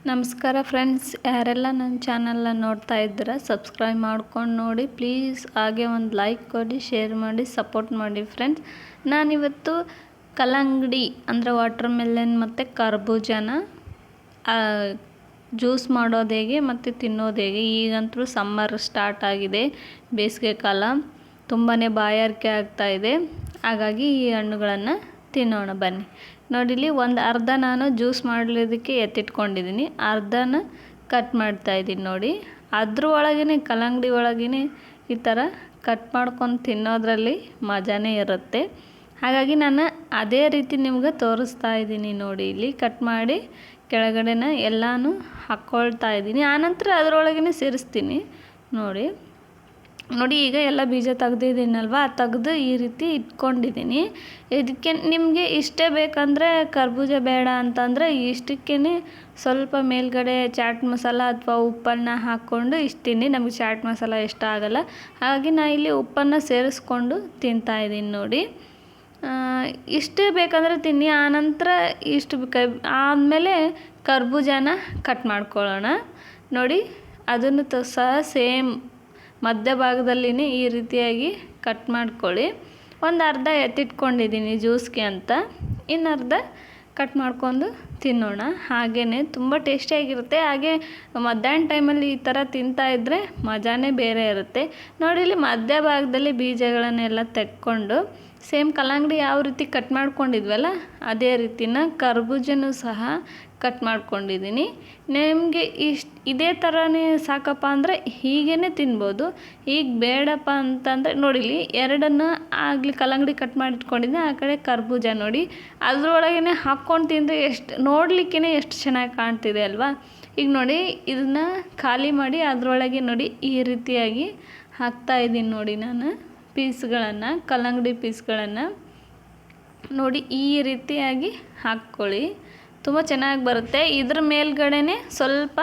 ನಮಸ್ಕಾರ ಫ್ರೆಂಡ್ಸ್, ಯಾರೆಲ್ಲ ನನ್ನ ಚಾನಲ್ನ ನೋಡ್ತಾ ಇದ್ದೀರಾ ಸಬ್ಸ್ಕ್ರೈಬ್ ಮಾಡ್ಕೊಂಡು ನೋಡಿ ಪ್ಲೀಸ್. ಹಾಗೆ ಒಂದು ಲೈಕ್ ಕೊಡಿ, ಶೇರ್ ಮಾಡಿ, ಸಪೋರ್ಟ್ ಮಾಡಿ ಫ್ರೆಂಡ್ಸ್. ನಾನಿವತ್ತು ಕಲ್ಲಂಗಡಿ ಅಂದರೆ ವಾಟರ್ ಮೆಲನ್ ಮತ್ತು ಕರ್ಬೂಜನ ಜ್ಯೂಸ್ ಮಾಡೋದು ಹೇಗೆ ಮತ್ತು ತಿನ್ನೋದು ಹೇಗೆ. ಈಗಂತೂ ಸಮ್ಮರ್ ಸ್ಟಾರ್ಟ್ ಆಗಿದೆ, ಬೇಸಿಗೆ ಕಾಲ, ತುಂಬಾ ಬಾಯಾರಿಕೆ ಆಗ್ತಾಯಿದೆ. ಹಾಗಾಗಿ ಈ ಹಣ್ಣುಗಳನ್ನು ತಿನ್ನೋಣ ಬನ್ನಿ. ನೋಡಿಲಿ, ಒಂದು ಅರ್ಧ ನಾನು ಜ್ಯೂಸ್ ಮಾಡಲಿದ್ದಕ್ಕೆ ಎತ್ತಿಟ್ಕೊಂಡಿದ್ದೀನಿ, ಅರ್ಧನ ಕಟ್ ಮಾಡ್ತಾಯಿದ್ದೀನಿ. ನೋಡಿ, ಅದ್ರ ಒಳಗೇ ಕಲ್ಲಂಗಡಿ ಒಳಗೇ ಈ ಥರ ಕಟ್ ಮಾಡ್ಕೊಂಡು ತಿನ್ನೋದ್ರಲ್ಲಿ ಮಜಾನೇ ಇರುತ್ತೆ. ಹಾಗಾಗಿ ನಾನು ಅದೇ ರೀತಿ ನಿಮ್ಗೆ ತೋರಿಸ್ತಾ ಇದ್ದೀನಿ. ನೋಡಿ, ಇಲ್ಲಿ ಕಟ್ ಮಾಡಿ ಕೆಳಗಡೆನ ಎಲ್ಲನೂ ಹಾಕ್ಕೊಳ್ತಾ ಇದ್ದೀನಿ. ಆನಂತರ ಅದರೊಳಗೇ ಸೇರಿಸ್ತೀನಿ. ನೋಡಿ, ಈಗ ಎಲ್ಲ ಬೀಜ ತೆಗ್ದಿದ್ದೀನಲ್ವ, ತೆಗ್ದು ಈ ರೀತಿ ಇಟ್ಕೊಂಡಿದ್ದೀನಿ. ಇದಕ್ಕೆ ನಿಮಗೆ ಇಷ್ಟೇ ಬೇಕಂದರೆ ಕರ್ಬೂಜ ಬೇಡ ಅಂತಂದರೆ ಇಷ್ಟಕ್ಕೇ ಸ್ವಲ್ಪ ಮೇಲ್ಗಡೆ ಚಾಟ್ ಮಸಾಲ ಅಥವಾ ಉಪ್ಪನ್ನು ಹಾಕ್ಕೊಂಡು ಇಷ್ಟಿನಿ. ನಮಗೆ ಚಾಟ್ ಮಸಾಲ ಇಷ್ಟ ಆಗಲ್ಲ, ಹಾಗಾಗಿ ನಾನು ಇಲ್ಲಿ ಉಪ್ಪನ್ನು ಸೇರಿಸ್ಕೊಂಡು ತಿಂತಾಯಿದ್ದೀನಿ. ನೋಡಿ, ಇಷ್ಟೇ ಬೇಕಂದರೆ ತಿನ್ನಿ. ಆನಂತರ ಇಷ್ಟು ಆದಮೇಲೆ ಕರ್ಬೂಜನ ಕಟ್ ಮಾಡ್ಕೊಳ್ಳೋಣ. ನೋಡಿ, ಅದನ್ನು ಸಹ ಸೇಮ್ ಮಧ್ಯಭಾಗದಲ್ಲಿನೇ ಈ ರೀತಿಯಾಗಿ ಕಟ್ ಮಾಡ್ಕೊಳ್ಳಿ. ಒಂದು ಅರ್ಧ ಎತ್ತಿಟ್ಕೊಂಡಿದ್ದೀನಿ ಜ್ಯೂಸ್ಗೆ ಅಂತ, ಇನ್ನು ಅರ್ಧ ಕಟ್ ಮಾಡ್ಕೊಂಡು ತಿನ್ನೋಣ. ಹಾಗೆಯೇ ತುಂಬ ಟೇಸ್ಟಿಯಾಗಿರುತ್ತೆ. ಹಾಗೆ ಮಧ್ಯಾಹ್ನ ಟೈಮಲ್ಲಿ ಈ ಥರ ತಿಂತಾಯಿದ್ರೆ ಮಜಾನೇ ಬೇರೆ ಇರುತ್ತೆ. ನೋಡಿ, ಇಲ್ಲಿ ಮಧ್ಯಭಾಗದಲ್ಲಿ ಬೀಜಗಳನ್ನೆಲ್ಲ ತೆಕ್ಕೊಂಡು ಸೇಮ್ ಕಲ್ಲಂಗಡಿ ಯಾವ ರೀತಿ ಕಟ್ ಮಾಡ್ಕೊಂಡಿದ್ವಲ್ಲ ಅದೇ ರೀತಿನ ಕರ್ಬೂಜನೂ ಸಹ ಕಟ್ ಮಾಡ್ಕೊಂಡಿದ್ದೀನಿ. ನಿಮಗೆ ಇದೇ ಥರನೇ ಸಾಕಪ್ಪ ಅಂದರೆ ಹೀಗೇ ತಿನ್ಬೋದು. ಈಗ ಬೇಡಪ್ಪ ಅಂತಂದರೆ ನೋಡಿಲಿ, ಎರಡನ್ನು ಆಗಲಿ ಕಲ್ಲಂಗಡಿ ಕಟ್ ಮಾಡಿಟ್ಕೊಂಡಿದ್ದೆ, ಆ ಕಡೆ ಕರ್ಬೂಜ ನೋಡಿ ಅದರೊಳಗೇ ಹಾಕ್ಕೊಂಡು ತಿಂದರೆ ನೋಡಲಿಕ್ಕೇ ಎಷ್ಟು ಚೆನ್ನಾಗಿ ಕಾಣ್ತಿದೆ ಅಲ್ವಾ. ಈಗ ನೋಡಿ, ಇದನ್ನು ಖಾಲಿ ಮಾಡಿ ಅದರೊಳಗೆ ನೋಡಿ ಈ ರೀತಿಯಾಗಿ ಹಾಕ್ತಾಯಿದ್ದೀನಿ. ನೋಡಿ, ನಾನು ಪೀಸ್ಗಳನ್ನು, ಕಲ್ಲಂಗಡಿ ಪೀಸ್ಗಳನ್ನು ನೋಡಿ ಈ ರೀತಿಯಾಗಿ ಹಾಕ್ಕೊಳ್ಳಿ, ತುಂಬ ಚೆನ್ನಾಗಿ ಬರುತ್ತೆ. ಇದ್ರ ಮೇಲ್ಗಡೆನೇ ಸ್ವಲ್ಪ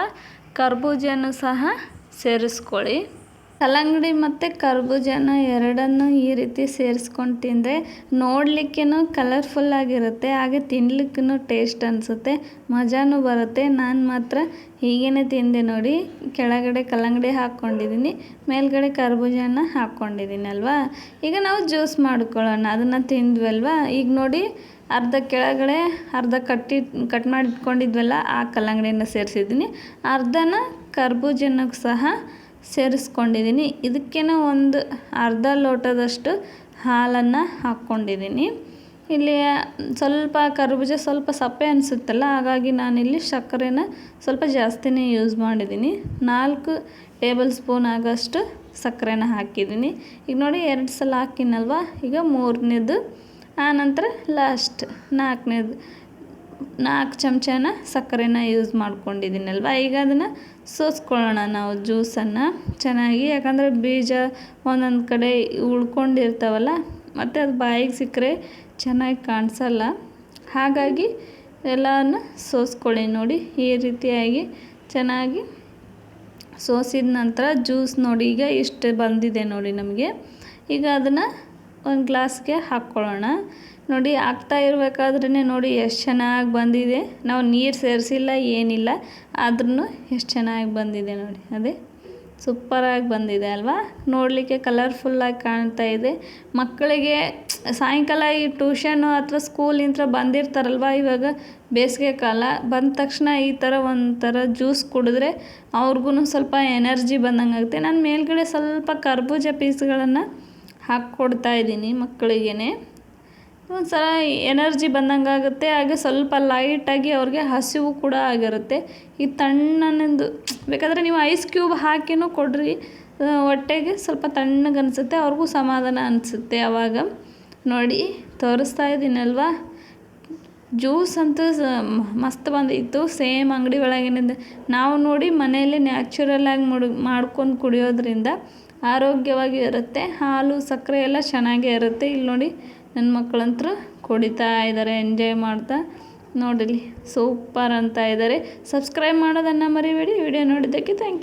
ಕರ್ಬೂಜನೂ ಸಹ ಸೇರಿಸ್ಕೊಳ್ಳಿ. ಕಲ್ಲಂಗಡಿ ಮತ್ತು ಕರ್ಬೂಜನ ಎರಡನ್ನು ಈ ರೀತಿ ಸೇರಿಸ್ಕೊಂಡು ತಿಂದರೆ ನೋಡಲಿಕ್ಕೂ ಕಲರ್ಫುಲ್ಲಾಗಿರುತ್ತೆ, ಹಾಗೆ ತಿನ್ಲಿಕ್ಕೂ ಟೇಸ್ಟ್ ಅನಿಸುತ್ತೆ, ಮಜಾನೂ ಬರುತ್ತೆ. ನಾನು ಮಾತ್ರ ಹೀಗೇ ತಿಂದೆ. ನೋಡಿ, ಕೆಳಗಡೆ ಕಲ್ಲಂಗಡಿ ಹಾಕ್ಕೊಂಡಿದ್ದೀನಿ, ಮೇಲ್ಗಡೆ ಕರ್ಬೂಜನ ಹಾಕ್ಕೊಂಡಿದ್ದೀನಿ ಅಲ್ವಾ. ಈಗ ನಾವು ಜ್ಯೂಸ್ ಮಾಡ್ಕೊಳ್ಳೋಣ. ಅದನ್ನು ತಿಂದ್ವಲ್ವಾ, ಈಗ ನೋಡಿ ಅರ್ಧ ಕೆಳಗಡೆ ಅರ್ಧ ಕಟ್ ಮಾಡಿ ಇಟ್ಕೊಂಡಿದ್ವಲ್ಲ ಆ ಕಲ್ಲಂಗಡಿಯನ್ನು ಸೇರಿಸಿದ್ದೀನಿ, ಅರ್ಧನ ಕರ್ಬೂಜನಕ್ಕೆ ಸಹ ಸೇರಿಸ್ಕೊಂಡಿದ್ದೀನಿ. ಇದಕ್ಕೇನೋ ಒಂದು ಅರ್ಧ ಲೋಟದಷ್ಟು ಹಾಲನ್ನು ಹಾಕ್ಕೊಂಡಿದ್ದೀನಿ. ಇಲ್ಲಿ ಸ್ವಲ್ಪ ಕರ್ಬೂಜ ಸ್ವಲ್ಪ ಸಪ್ಪೆ ಅನಿಸುತ್ತಲ್ಲ, ಹಾಗಾಗಿ ನಾನಿಲ್ಲಿ ಸಕ್ಕರೆನ ಸ್ವಲ್ಪ ಜಾಸ್ತಿನೇ ಯೂಸ್ ಮಾಡಿದ್ದೀನಿ. 4 ಟೇಬಲ್ ಸ್ಪೂನ್ ಆಗೋಷ್ಟು ಸಕ್ಕರೆನ ಹಾಕಿದ್ದೀನಿ. ಈಗ ನೋಡಿ, 2 ಸಲ ಹಾಕಿನಲ್ವ, ಈಗ 3ನೇದು, ಆನಂತರ ಲಾಸ್ಟ್ 4 ಚಮಚನ ಸಕ್ಕರೆನ ಯೂಸ್ ಮಾಡ್ಕೊಂಡಿದ್ದೀನಲ್ವ. ಈಗ ಅದನ್ನು ಸೋಸ್ಕೊಳ್ಳೋಣ ನಾವು ಜ್ಯೂಸನ್ನು ಚೆನ್ನಾಗಿ. ಯಾಕಂದರೆ ಬೀಜ ಒಂದೊಂದು ಕಡೆ ಉಳ್ಕೊಂಡಿರ್ತಾವಲ್ಲ, ಮತ್ತು ಅದು ಬಾಯಿಗೆ ಸಿಕ್ಕರೆ ಚೆನ್ನಾಗಿ ಕಾಣಿಸಲ್ಲ, ಹಾಗಾಗಿ ಎಲ್ಲವನ್ನು ಸೋಸ್ಕೊಳ್ಳಿ. ನೋಡಿ, ಈ ರೀತಿಯಾಗಿ ಚೆನ್ನಾಗಿ ಸೋಸಿದ ನಂತರ ಜ್ಯೂಸ್ ನೋಡಿ ಈಗ ಇಷ್ಟು ಬಂದಿದೆ ನೋಡಿ ನಮಗೆ. ಈಗ ಅದನ್ನು ಒಂದು ಗ್ಲಾಸ್ಗೆ ಹಾಕ್ಕೊಳ್ಳೋಣ. ನೋಡಿ, ಹಾಕ್ತಾ ಇರಬೇಕಾದ್ರೇ ನೋಡಿ ಎಷ್ಟು ಚೆನ್ನಾಗಿ ಬಂದಿದೆ. ನಾವು ನೀರು ಸೇರಿಸಿಲ್ಲ, ಏನಿಲ್ಲ, ಆದ್ರೂ ಎಷ್ಟು ಚೆನ್ನಾಗಿ ಬಂದಿದೆ ನೋಡಿ. ಅದೇ ಸೂಪರಾಗಿ ಬಂದಿದೆ ಅಲ್ವಾ. ನೋಡಲಿಕ್ಕೆ ಕಲರ್ಫುಲ್ಲಾಗಿ ಕಾಣ್ತಾ ಇದೆ. ಮಕ್ಕಳಿಗೆ ಸಾಯಂಕಾಲ ಈ ಟ್ಯೂಷನು ಅಥವಾ ಸ್ಕೂಲಿಂದ ಬಂದಿರ್ತಾರಲ್ವ, ಇವಾಗ ಬೇಸಿಗೆ ಕಾಲ ಬಂದ ತಕ್ಷಣ ಈ ಥರ ಒಂಥರ ಜ್ಯೂಸ್ ಕುಡಿದ್ರೆ ಅವ್ರಿಗೂ ಸ್ವಲ್ಪ ಎನರ್ಜಿ ಬಂದಂಗೆ ಆಗುತ್ತೆ. ನಾನು ಮೇಲ್ಗಡೆ ಸ್ವಲ್ಪ ಕರ್ಬೂಜ ಪೀಸ್ಗಳನ್ನು ಹಾಕ್ಕೊಡ್ತಾ ಇದ್ದೀನಿ ಮಕ್ಕಳಿಗೇ. ಒಂದು ಸಲ ಎನರ್ಜಿ ಬಂದಂಗೆ ಆಗುತ್ತೆ, ಹಾಗೆ ಸ್ವಲ್ಪ ಲೈಟಾಗಿ ಅವ್ರಿಗೆ ಹಸಿವು ಕೂಡ ಆಗಿರುತ್ತೆ. ಈ ತಣ್ಣನೆಂದು ಬೇಕಾದರೆ ನೀವು ಐಸ್ ಕ್ಯೂಬ್ ಹಾಕಿನೂ ಕೊಡ್ರಿ, ಹೊಟ್ಟೆಗೆ ಸ್ವಲ್ಪ ತಣ್ಣಗೆ ಅನಿಸುತ್ತೆ, ಅವ್ರಿಗೂ ಸಮಾಧಾನ ಅನಿಸುತ್ತೆ ಆವಾಗ. ನೋಡಿ, ತೋರಿಸ್ತಾ ಇದ್ದೀನಲ್ವ, ಜ್ಯೂಸ್ ಅಂತೂ ಮಸ್ತ್ ಬಂದಿತ್ತು. ಸೇಮ್ ಅಂಗಡಿ ಒಳಗೇನಿದೆ. ನಾವು ನೋಡಿ ಮನೆಯಲ್ಲಿ ನ್ಯಾಚುರಲಾಗಿ ಮಾಡ್ಕೊಂಡು ಕುಡಿಯೋದ್ರಿಂದ ಆರೋಗ್ಯವಾಗಿ ಇರುತ್ತೆ. ಹಾಲು ಸಕ್ಕರೆ ಎಲ್ಲ ಚೆನ್ನಾಗೇ ಇರುತ್ತೆ. ಇಲ್ಲಿ ನೋಡಿ, ನನ್ನ ಮಕ್ಕಳಂತೂ ಕುಡಿತಾ ಇದ್ದಾರೆ, ಎಂಜಾಯ್ ಮಾಡ್ತಾ. ನೋಡಿಲಿ, ಸೂಪರ್ ಅಂತ ಇದ್ದಾರೆ. ಸಬ್ಸ್ಕ್ರೈಬ್ ಮಾಡೋದನ್ನು ಮರಿಬೇಡಿ. ವಿಡಿಯೋ ನೋಡಿದ್ದಕ್ಕೆ ಥ್ಯಾಂಕ್ ಯು.